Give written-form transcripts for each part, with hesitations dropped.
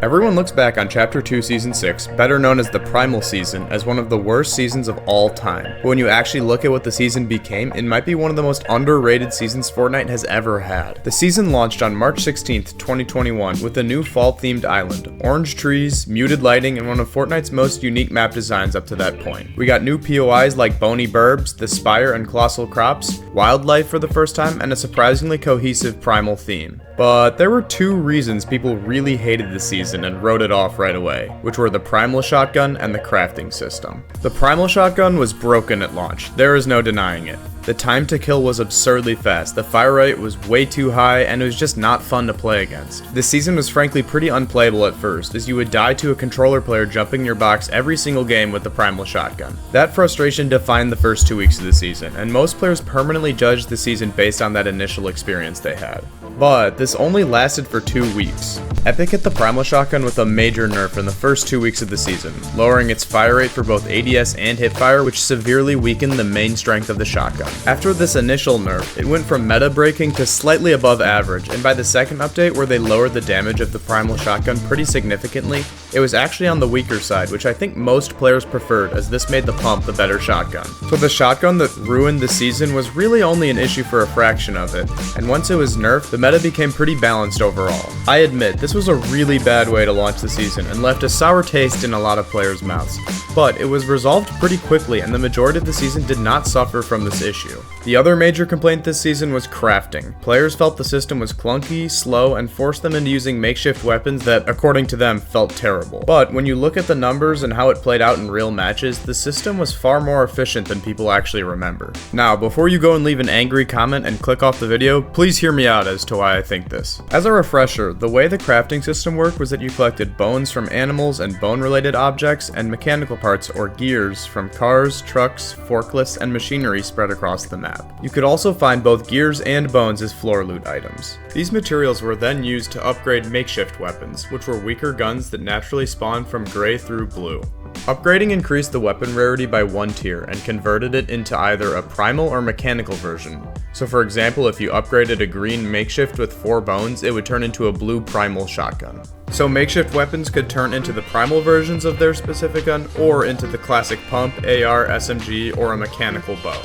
Everyone looks back on Chapter 2 Season 6, better known as the Primal Season, as one of the worst seasons of all time. But when you actually look at what the season became, it might be one of the most underrated seasons Fortnite has ever had. The season launched on March 16th, 2021 with a new fall-themed island, orange trees, muted lighting, and one of Fortnite's most unique map designs up to that point. We got new POIs like Bony Burbs, the Spire and Colossal Crops, wildlife for the first time, and a surprisingly cohesive primal theme. But there were two reasons people really hated the season and wrote it off right away, which were the Primal Shotgun and the crafting system. The Primal Shotgun was broken at launch, there is no denying it. The time to kill was absurdly fast, the fire rate was way too high, and it was just not fun to play against. This season was frankly pretty unplayable at first, as you would die to a controller player jumping your box every single game with the Primal Shotgun. That frustration defined the first 2 weeks of the season, and most players permanently judged the season based on that initial experience they had. But this only lasted for 2 weeks. Epic hit the Primal Shotgun with a major nerf in the first 2 weeks of the season, lowering its fire rate for both ADS and hipfire, which severely weakened the main strength of the shotgun. After this initial nerf, it went from meta breaking to slightly above average, and by the second update where they lowered the damage of the Primal Shotgun pretty significantly, it was actually on the weaker side, which I think most players preferred, as this made the pump the better shotgun. So the shotgun that ruined the season was really only an issue for a fraction of it, and once it was nerfed, the meta became pretty balanced overall. I admit, this was a really bad way to launch the season and left a sour taste in a lot of players' mouths, but it was resolved pretty quickly and the majority of the season did not suffer from this issue. The other major complaint this season was crafting. Players felt the system was clunky, slow, and forced them into using makeshift weapons that, according to them, felt terrible. But when you look at the numbers and how it played out in real matches, the system was far more efficient than people actually remember. Now, before you go and leave an angry comment and click off the video, please hear me out as to why I think this. As a refresher, the way the crafting system worked was that you collected bones from animals and bone-related objects and mechanical parts or gears from cars, trucks, forklifts, and machinery spread across the map. You could also find both gears and bones as floor loot items. These materials were then used to upgrade makeshift weapons, which were weaker guns that naturally spawned from gray through blue. Upgrading increased the weapon rarity by 1 tier and converted it into either a primal or mechanical version. So for example, if you upgraded a green makeshift with 4 bones, it would turn into a blue primal shotgun. So makeshift weapons could turn into the primal versions of their specific gun or into the classic pump, AR, SMG, or a mechanical bow.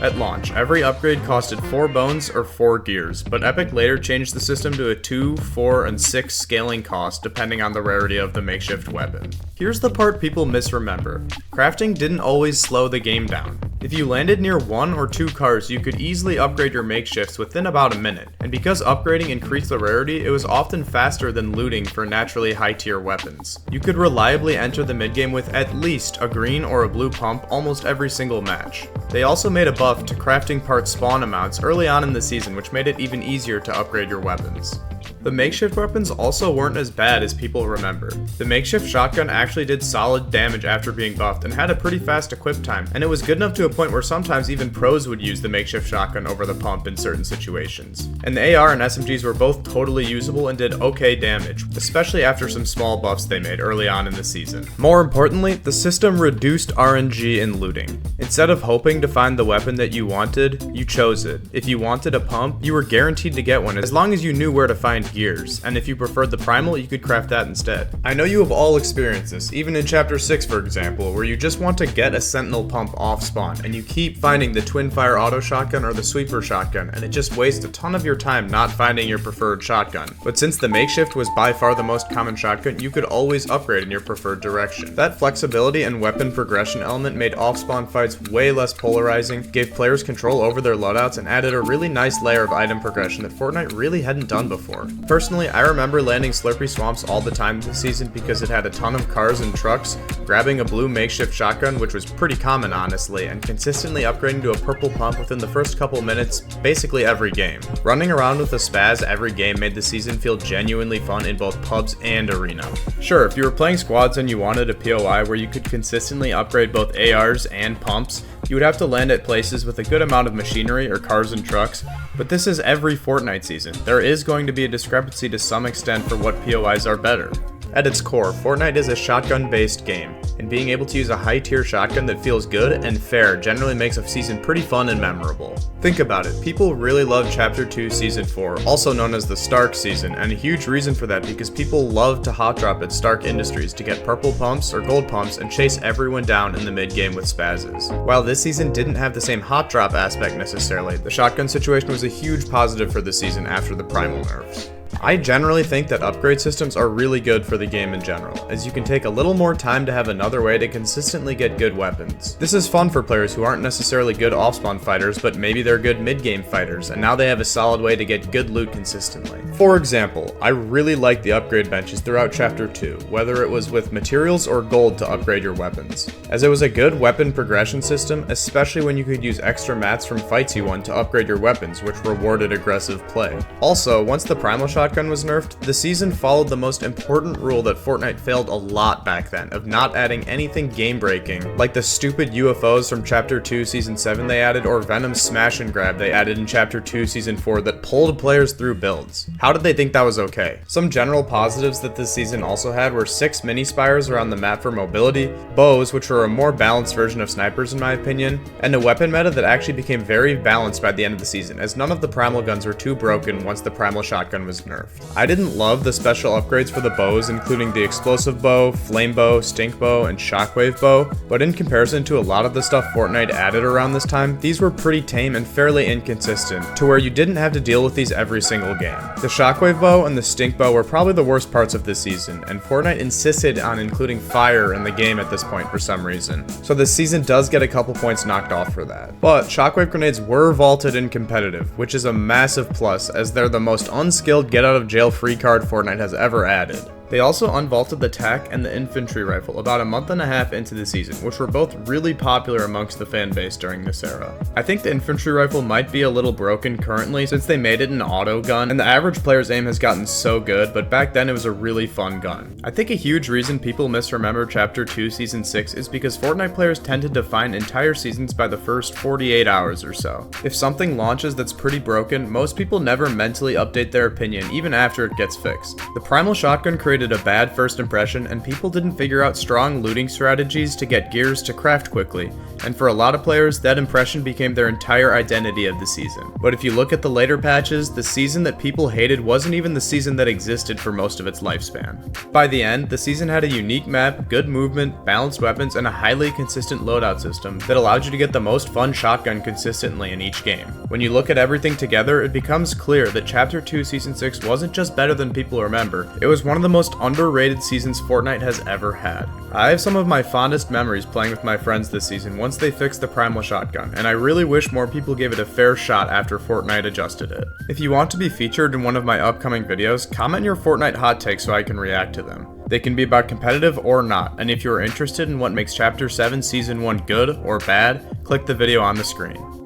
At launch, every upgrade costed 4 bones or 4 gears, but Epic later changed the system to a 2, 4, and 6 scaling cost depending on the rarity of the makeshift weapon. Here's the part people misremember. Crafting didn't always slow the game down. If you landed near 1 or 2 cars, you could easily upgrade your makeshifts within about a minute, and because upgrading increased the rarity, it was often faster than looting for naturally high-tier weapons. You could reliably enter the mid-game with at least a green or a blue pump almost every single match. They also made a buff to crafting part spawn amounts early on in the season, which made it even easier to upgrade your weapons. The makeshift weapons also weren't as bad as people remember. The makeshift shotgun actually did solid damage after being buffed and had a pretty fast equip time, and it was good enough to a point where sometimes even pros would use the makeshift shotgun over the pump in certain situations. And the AR and SMGs were both totally usable and did okay damage, especially after some small buffs they made early on in the season. More importantly, the system reduced RNG in looting. Instead of hoping to find the weapon that you wanted, you chose it. If you wanted a pump, you were guaranteed to get one as long as you knew where to find gears, and if you preferred the primal, you could craft that instead. I know you have all experienced this, even in Chapter 6 for example, where you just want to get a sentinel pump off spawn, and you keep finding the twin fire auto shotgun or the sweeper shotgun, and it just wastes a ton of your time not finding your preferred shotgun. But since the makeshift was by far the most common shotgun, you could always upgrade in your preferred direction. That flexibility and weapon progression element made off spawn fights way less polarizing, gave players control over their loadouts, and added a really nice layer of item progression that Fortnite really hadn't done before. Personally, I remember landing Slurpy Swamps all the time this season because it had a ton of cars and trucks, grabbing a blue makeshift shotgun, which was pretty common honestly, and consistently upgrading to a purple pump within the first couple minutes basically every game. Running around with a spaz every game made the season feel genuinely fun in both pubs and arena. Sure, if you were playing squads and you wanted a POI where you could consistently upgrade both ARs and pumps, you would have to land at places with a good amount of machinery or cars and trucks, but this is every Fortnite season. There is going to be a discrepancy to some extent for what POIs are better. At its core, Fortnite is a shotgun-based game, and being able to use a high-tier shotgun that feels good and fair generally makes a season pretty fun and memorable. Think about it, people really love Chapter 2 Season 4, also known as the Stark season, and a huge reason for that because people love to hot drop at Stark Industries to get purple pumps or gold pumps and chase everyone down in the mid-game with spazzes. While this season didn't have the same hot drop aspect necessarily, the shotgun situation was a huge positive for the season after the primal nerfs. I generally think that upgrade systems are really good for the game in general, as you can take a little more time to have another way to consistently get good weapons. This is fun for players who aren't necessarily good off-spawn fighters, but maybe they're good mid-game fighters, and now they have a solid way to get good loot consistently. For example, I really like the upgrade benches throughout Chapter 2, whether it was with materials or gold to upgrade your weapons, as it was a good weapon progression system, especially when you could use extra mats from fights you won to upgrade your weapons, which rewarded aggressive play. Also, once the primal shotgun was nerfed, the season followed the most important rule that Fortnite failed a lot back then, of not adding anything game-breaking, like the stupid UFOs from Chapter 2 Season 7 they added, or Venom's smash and grab they added in Chapter 2 Season 4 that pulled players through builds. How did they think that was okay? Some general positives that this season also had were 6 mini-spires around the map for mobility, bows, which were a more balanced version of snipers in my opinion, and a weapon meta that actually became very balanced by the end of the season, as none of the primal guns were too broken once the primal shotgun was nerfed. I didn't love the special upgrades for the bows, including the explosive bow, flame bow, stink bow, and shockwave bow, but in comparison to a lot of the stuff Fortnite added around this time, these were pretty tame and fairly inconsistent, to where you didn't have to deal with these every single game. The shockwave bow and the stink bow were probably the worst parts of this season, and Fortnite insisted on including fire in the game at this point for some reason, so this season does get a couple points knocked off for that. But shockwave grenades were vaulted in competitive, which is a massive plus, as they're the most unskilled get out of jail free card Fortnite has ever added. They also unvaulted the TAC and the infantry rifle about a month and a half into the season, which were both really popular amongst the fan base during this era. I think the infantry rifle might be a little broken currently since they made it an auto gun, and the average player's aim has gotten so good, but back then it was a really fun gun. I think a huge reason people misremember Chapter 2 Season 6 is because Fortnite players tend to define entire seasons by the first 48 hours or so. If something launches that's pretty broken, most people never mentally update their opinion even after it gets fixed. The primal shotgun created a bad first impression, and people didn't figure out strong looting strategies to get gears to craft quickly, and for a lot of players, that impression became their entire identity of the season. But if you look at the later patches, the season that people hated wasn't even the season that existed for most of its lifespan. By the end, the season had a unique map, good movement, balanced weapons, and a highly consistent loadout system that allowed you to get the most fun shotgun consistently in each game. When you look at everything together, it becomes clear that Chapter 2 Season 6 wasn't just better than people remember, it was one of the most underrated seasons Fortnite has ever had. I have some of my fondest memories playing with my friends this season once they fixed the primal shotgun, and I really wish more people gave it a fair shot after Fortnite adjusted it. If you want to be featured in one of my upcoming videos, comment your Fortnite hot takes so I can react to them. They can be about competitive or not, and if you are interested in what makes Chapter 7 Season 1 good or bad, click the video on the screen.